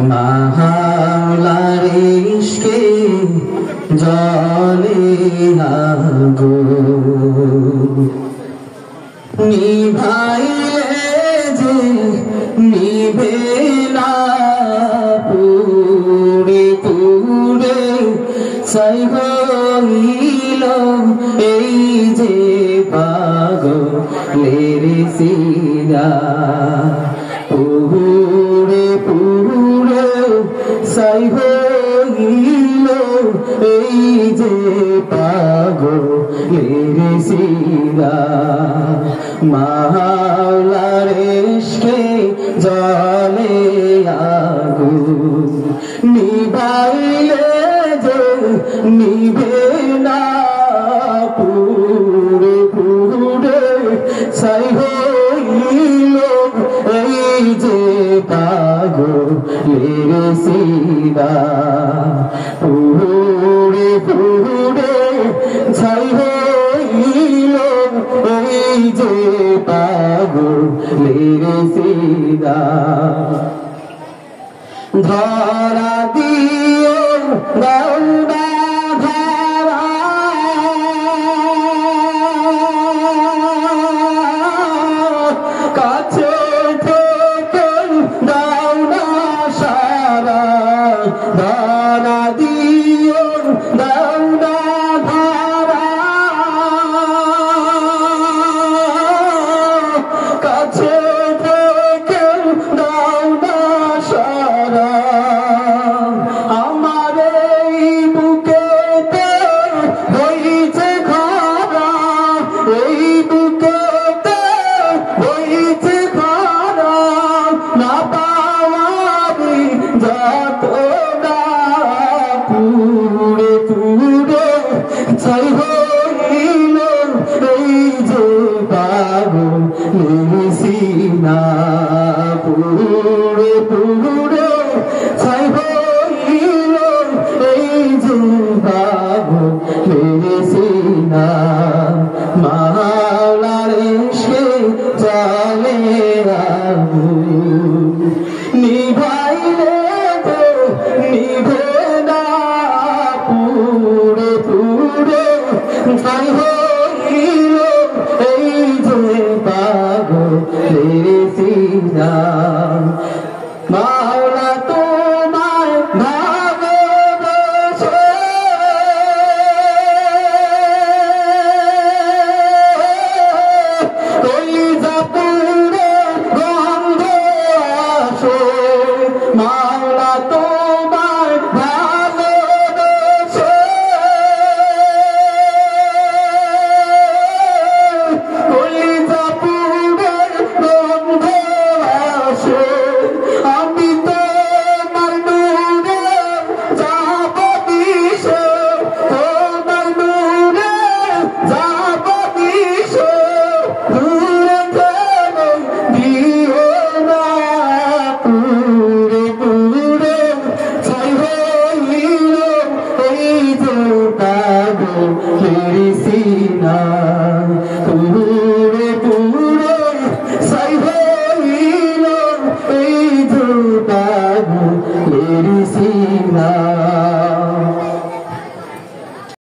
মাওলার ইশকে জ্বলে আগুন নিভাইলে যে নিভে না পুড়ে পুড়ে ছাই হইল এই যে পাগলের সিরা পুড়ে পুড়ে ছাই হইল এই যে পাগলের সিরা মাওলার ইশকে জ্বলে আগুন নিভাইলে যে নিভে না পুড়ে পুড়ে ছাই হইল এই যে পাগলের সিরা পুড়ে পুড়ে ছাই হইল এই যে পাগলের সিরা ধরা দিয়ে দৌড়া ধরা কাছে থেকে দৌড়া সারা ধরা দিয়ে দৌড়া ধরা কাছে থেকে দৌড়া সারা আমার এই বুকেতে হইছে খরা এই বুকেতে হইছে খরা না পাওয়ারি যত না পুড়ে পুড়ে ছাই হইল এই যে পাগলের সিনা পুড়ে পুড়ে ছাই হইল এই যে পাগলের সিনা মাওলার ইশকে জ্বলে আগুন নিভাইলে তো নিভে না পুড়ে পুড়ে ছাই হইল এই যে পাগলের সিনা মাওলা তোমার ভালোবেসে কলিজা পুড়ে গন্ধ আসে মাওলা তোমার ভালোবেসে কলিজা পুড়ে গন্ধ